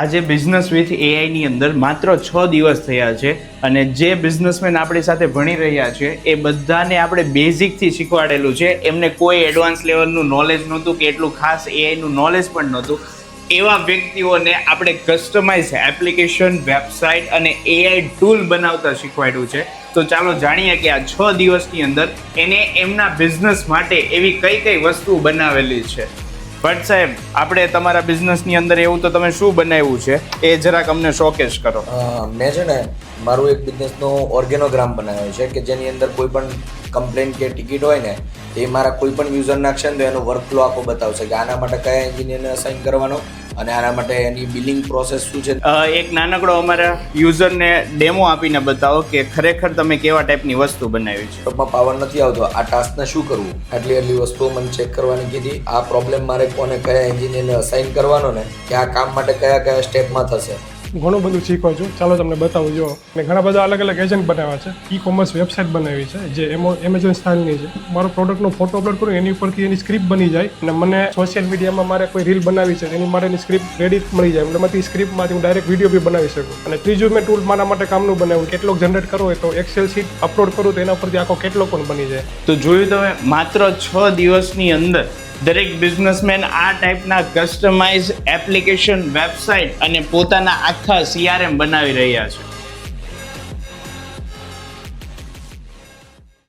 આજે business with એઆઈની અંદર માત્ર 6 દિવસ થયા છે અને જે બિઝનેસમેન આપણી સાથે ભણી રહ્યા છે એ બધાને આપણે બેઝિકથી શીખવાડેલું છે. એમને કોઈ એડવાન્સ લેવલનું નોલેજ નહોતું કે એટલું ખાસ એઆઈનું નોલેજ પણ નહોતું. એવા વ્યક્તિઓને આપણે કસ્ટમાઇઝ એપ્લિકેશન, વેબસાઇટ અને એઆઈ ટૂલ બનાવતા શીખવાડ્યું છે. તો ચાલો જાણીએ કે આ 6 દિવસની અંદર એને એમના બિઝનેસ માટે એવી કઈ કઈ વસ્તુ બનાવેલી છે. ભટ્ટ સાહેબ, આપણે તમારા બિઝનેસની અંદર એવું તો તમે શું બનાવ્યું છે એ જરાક અમને શોકેસ કરો. મેં છે ને મારું એક બિઝનેસનો ઓર્ગેનોગ્રામ બનાવ્યો છે કે જેની અંદર કોઈ પણ કમ્પ્લેન કે ટિકિટ હોય ને એ મારા કોઈ પણ યુઝર નાખશે ને તો એનો વર્કફ્લો આખો બતાવશે કે આના માટે કયા એન્જિનિયરને અસાઇન કરવાનો અને આના માટે એની બિલિંગ પ્રોસેસ શું છે. એક નાનકડો અમારા યુઝરને ડેમો આપીને બતાવો કે ખરેખર તમે કેવા ટાઈપની વસ્તુ બનાવી છે. લેપટોપમાં પાવર નથી આવતો, આ ટાસ્કને શું કરવું, આટલી વસ્તુઓ મને ચેક કરવાની કીધી. આ પ્રોબ્લેમ મારે કોને કયા એન્જિનિયરને અસાઇન કરવાનો ને કે આ કામ માટે કયા કયા સ્ટેપમાં થશે. ઘણું બધું શીખો છું. ચાલો તમને બતાવું. જો મેં ઘણા બધા અલગ અલગ એજન્ટ બનાવ્યા છે. ઈ કોમર્સ વેબસાઇટ બનાવી છે જે એમેઝોન સ્ટાઇલની છે. મારો પ્રોડક્ટનો ફોટો અપલોડ કરું એની ઉપરથી એની સ્ક્રિપ્ટ બની જાય અને મને સોશિયલ મીડિયામાં મારે કોઈ રીલ બનાવી છે એની માટેની સ્ક્રિપ્ટ રેડી મળી જાય. એમાંથી સ્ક્રિપ્ટમાંથી હું ડાયરેક્ટ વિડીયો બી બનાવી શકું. અને ત્રીજું મેં ટૂલ મારા માટે કામનું બનાવ્યું. કેટલોગ જનરેટ કરવો હોય તો એક્સેલ શીટ અપલોડ કરું તો એના ઉપરથી આખો કેટલોગ પણ બની જાય. તો જોયું તમે, માત્ર 6 દિવસની અંદર દરેક બિઝનેસમેન આ ટાઈપના કસ્ટમાઇઝ એપ્લિકેશન, વેબસાઇટ અને પોતાના આખા CRM બનાવી રહ્યા છે.